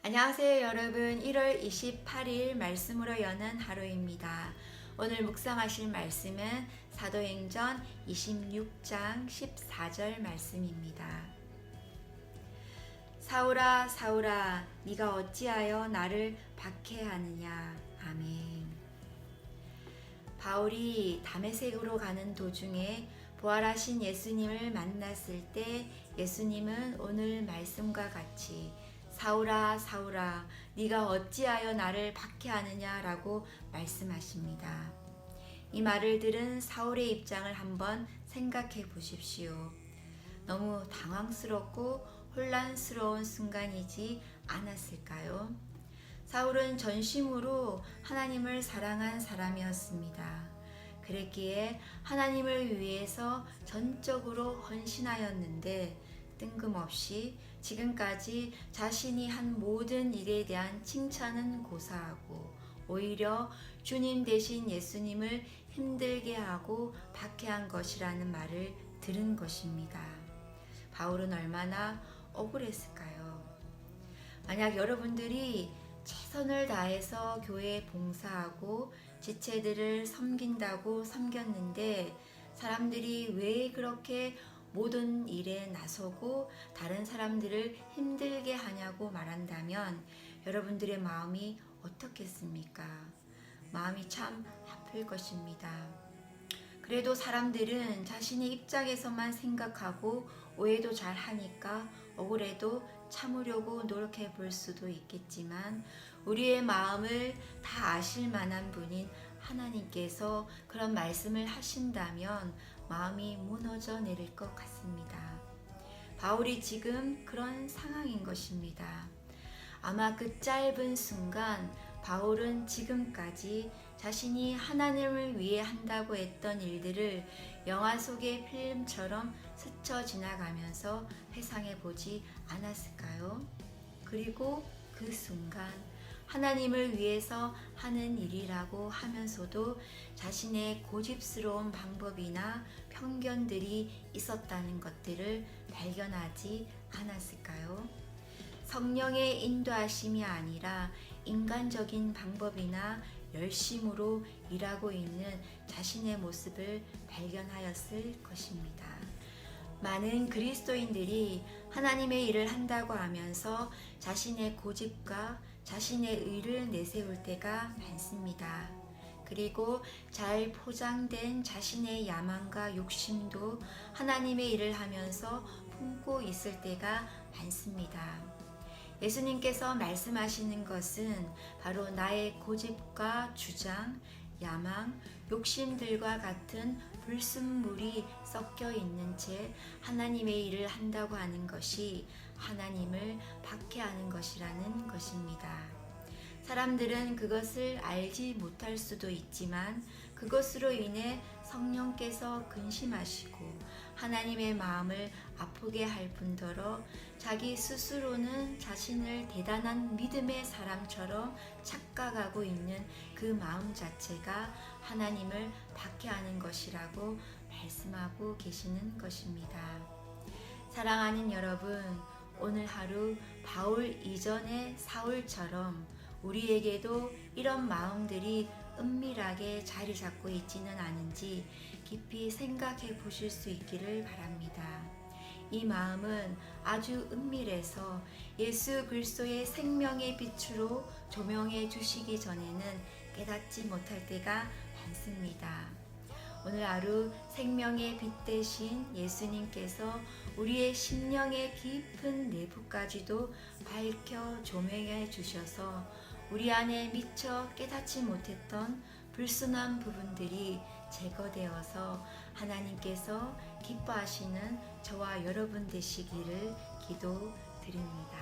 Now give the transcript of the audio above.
안녕하세요 여러분. 1월 28일 말씀으로 여는 하루입니다. 오늘 묵상하실 말씀은 사도행전 26장 14절 말씀입니다. 사울아 사울아 네가 어찌하여 나를 박해하느냐. 아멘. 바울이 다메섹으로 가는 도중에 부활하신 예수님을 만났을 때 예수님은 오늘 말씀과 같이 사울아 사울아 네가 어찌하여 나를 박해하느냐 라고 말씀하십니다. 이 말을 들은 사울의 입장을 한번 생각해 보십시오. 너무 당황스럽고 혼란스러운 순간이지 않았을까요? 사울은 전심으로 하나님을 사랑한 사람이었습니다. 그랬기에 하나님을 위해서 전적으로 헌신하였는데 뜬금없이 지금까지 자신이 한 모든 일에 대한 칭찬은 고사하고 오히려 주님 대신 예수님을 힘들게 하고 박해한 것이라는 말을 들은 것입니다. 바울은 얼마나 억울했을까요? 만약 여러분들이 최선을 다해서 교회에 봉사하고 지체들을 섬긴다고 섬겼는데 사람들이 왜 그렇게 모든 일에 나서고 다른 사람들을 힘들게 하냐고 말한다면 여러분들의 마음이 어떻겠습니까? 마음이 참 아플 것입니다. 그래도 사람들은 자신의 입장에서만 생각하고 오해도 잘 하니까 억울해도 참으려고 노력해 볼 수도 있겠지만 우리의 마음을 다 아실 만한 분인 하나님께서 그런 말씀을 하신다면 마음이 무너져 내릴 것 같습니다. 바울이 지금 그런 상황인 것입니다. 아마 그 짧은 순간 바울은 지금까지 자신이 하나님을 위해 한다고 했던 일들을 영화 속의 필름처럼 스쳐 지나가면서 회상해 보지 않았을까요? 그리고 그 순간 하나님을 위해서 하는 일이라고 하면서도 자신의 고집스러운 방법이나 편견들이 있었다는 것들을 발견하지 않았을까요? 성령의 인도하심이 아니라 인간적인 방법이나 열심으로 일하고 있는 자신의 모습을 발견하였을 것입니다. 많은 그리스도인들이 하나님의 일을 한다고 하면서 자신의 고집과 자신의 의를 내세울 때가 많습니다. 그리고 잘 포장된 자신의 야망과 욕심도 하나님의 일을 하면서 품고 있을 때가 많습니다. 예수님께서 말씀하시는 것은 바로 나의 고집과 주장, 야망, 욕심들과 같은 불순물이 섞여 있는 채 하나님의 일을 한다고 하는 것이 하나님을 박해하는 것이라는 것입니다. 사람들은 그것을 알지 못할 수도 있지만 그것으로 인해 성령께서 근심하시고 하나님의 마음을 아프게 할 뿐더러 자기 스스로는 자신을 대단한 믿음의 사람처럼 착각하고 있는 그 마음 자체가 하나님을 박해하는 것이라고 말씀하고 계시는 것입니다. 사랑하는 여러분, 오늘 하루 바울 이전의 사울처럼 우리에게도 이런 마음들이 은밀하게 자리 잡고 있지는 않은지 깊이 생각해 보실 수 있기를 바랍니다. 이 마음은 아주 은밀해서 예수 그리스도의 생명의 빛으로 조명해 주시기 전에는 깨닫지 못할 때가 많습니다. 오늘 하루 생명의 빛 대신 예수님께서 우리의 심령의 깊은 내부까지도 밝혀 조명해 주셔서 우리 안에 미처 깨닫지 못했던 불순한 부분들이 제거되어서 하나님께서 기뻐하시는 저와 여러분 되시기를 기도드립니다.